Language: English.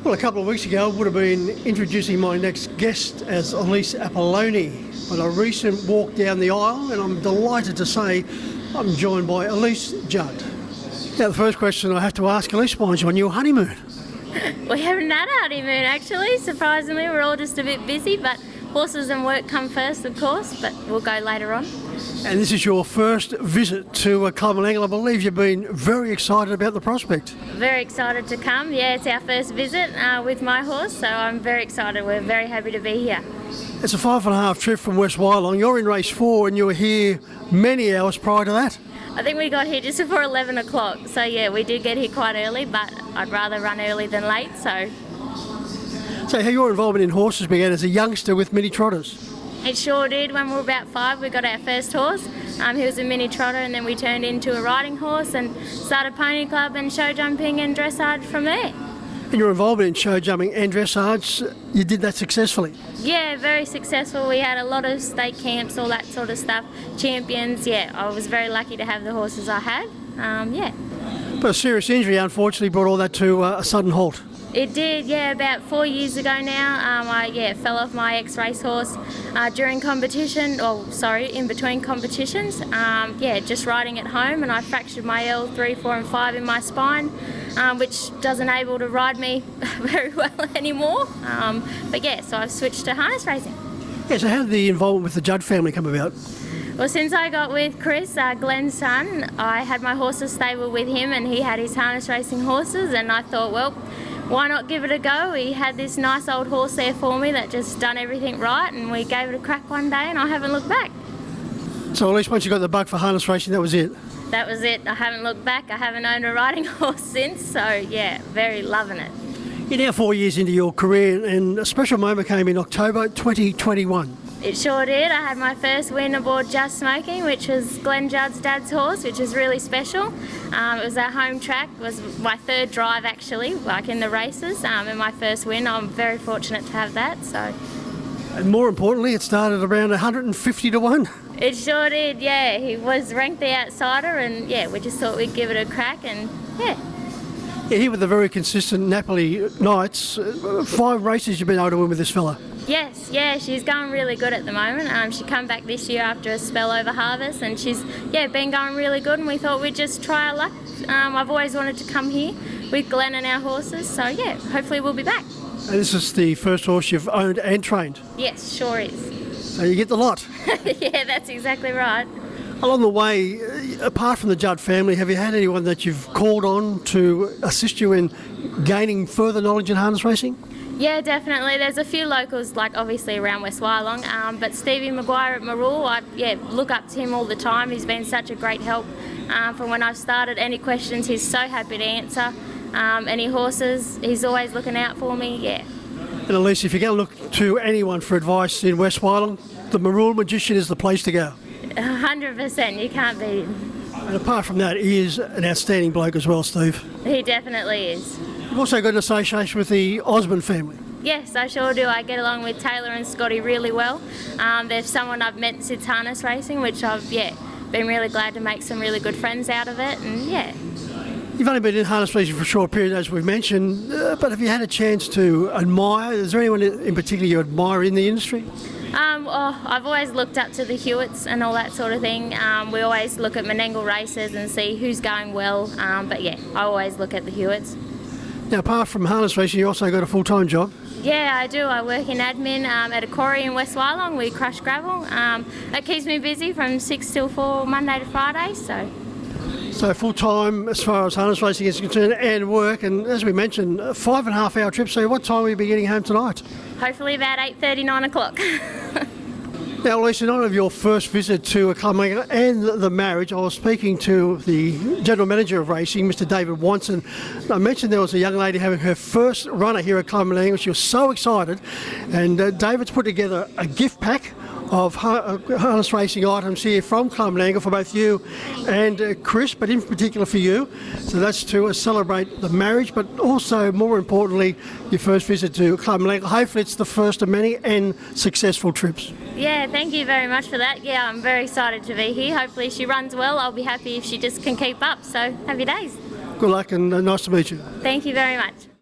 Well, a couple of weeks ago, I would have been introducing my next guest as Ellise Apolloni, but a recent walk down the aisle, and I'm delighted to say I'm joined by Ellise Judd. Now, the first question I have to ask, Ellise, why aren't you on your honeymoon? We haven't had a honeymoon, actually. Surprisingly, we're all just a bit busy, but horses and work come first, of course, but we'll go later on. And this is your first visit to Cumberland. I believe you've been very excited about the prospect. Very excited to come. Yeah, it's our first visit with my horse, so I'm very excited. We're very happy to be here. It's a 5.5 trip from West Wyalong. You're in race 4 and you were here many hours prior to that. I think we got here just before 11 o'clock, so yeah, we did get here quite early, but I'd rather run early than late, so. So how your involvement in horses began as a youngster with mini trotters? It sure did. When we were about 5, we got our first horse. He was a mini trotter, and then we turned into a riding horse and started pony club and show jumping and dressage from there. And your involvement in show jumping and dressage, you did that successfully? Yeah, very successful. We had a lot of state camps, all that sort of stuff, champions. Yeah, I was very lucky to have the horses I had. Yeah. But a serious injury unfortunately brought all that to a sudden halt. It did, yeah, about 4 years ago now. I fell off my ex-racehorse during competition, in between competitions. Just riding at home, and I fractured my L3, 4 and 5 in my spine, which doesn't able to ride me very well anymore. So I've switched to harness racing. Yeah, so how did the involvement with the Judd family come about? Well, since I got with Chris, Glenn's son, I had my horses stable with him, and he had his harness racing horses, and I thought, well, why not give it a go? He had this nice old horse there for me that just done everything right, and we gave it a crack one day, and I haven't looked back. So at least once you got the bug for harness racing, that was it? That was it. I haven't looked back. I haven't owned a riding horse since, so yeah, very loving it. You're now 4 years into your career, and a special moment came in October 2021. It sure did. I had my first win aboard Just Smoking, which was Glenn Judd's dad's horse, which was really special. It was our home track. It was my third drive, actually, like in the races, and my first win. I'm very fortunate to have that. So. And more importantly, it started around 150 to 1. It sure did, yeah. He was ranked the outsider, and yeah, we just thought we'd give it a crack, and yeah. Yeah, here with the very consistent Napoli Knights, 5 races you've been able to win with this fella. Yes, yeah, she's going really good at the moment. She come back this year after a spell over harvest, and she's been going really good, and we thought we'd just try our luck. I've always wanted to come here with Glenn and our horses, so yeah, hopefully we'll be back. And this is the first horse you've owned and trained? Yes, sure is. So you get the lot? Yeah, that's exactly right. Along the way, apart from the Judd family, have you had anyone that you've called on to assist you in gaining further knowledge in harness racing? Yeah, definitely. There's a few locals, like obviously around West Wyalong, but Stevie Maguire at Marul, I look up to him all the time. He's been such a great help from when I've started. Any questions, he's so happy to answer. Any horses, he's always looking out for me, yeah. And Ellise, if you're going to look to anyone for advice in West Wyalong, the Marul Magician is the place to go. 100%, you can't beat him. And apart from that, he is an outstanding bloke as well, Steve. He definitely is. You've also got an association with the Osmond family. Yes, I sure do. I get along with Taylor and Scotty really well. They're someone I've met since harness racing, which I've been really glad to make some really good friends out of it, and yeah. You've only been in harness racing for a short period, as we've mentioned, but have you had a chance to admire? Is there anyone in particular you admire in the industry? I've always looked up to the Hewitts and all that sort of thing. We always look at Menangle races and see who's going well, but yeah, I always look at the Hewitts. Now, apart from harness racing, you also got a full-time job? Yeah, I do. I work in admin at a quarry in West Wyalong. We crush gravel. That keeps me busy from 6 till 4, Monday to Friday, So full-time as far as harness racing is concerned and work, and as we mentioned, a 5.5 hour trip. So what time will you be getting home tonight? Hopefully about 8:30, 9 o'clock. Now, Ellise, in honour of your first visit to Cumberland and the marriage, I was speaking to the General Manager of Racing, Mr David Watson. I mentioned there was a young lady having her first runner here at Cumberland. She was so excited, and David's put together a gift pack of harness racing items here from Cumberland for both you and Chris, but in particular for you. So that's to celebrate the marriage, but also, more importantly, your first visit to Cumberland. Hopefully it's the first of many and successful trips. Yeah, thank you very much for that. Yeah, I'm very excited to be here. Hopefully she runs well. I'll be happy if she just can keep up. So happy days. Good luck and nice to meet you. Thank you very much.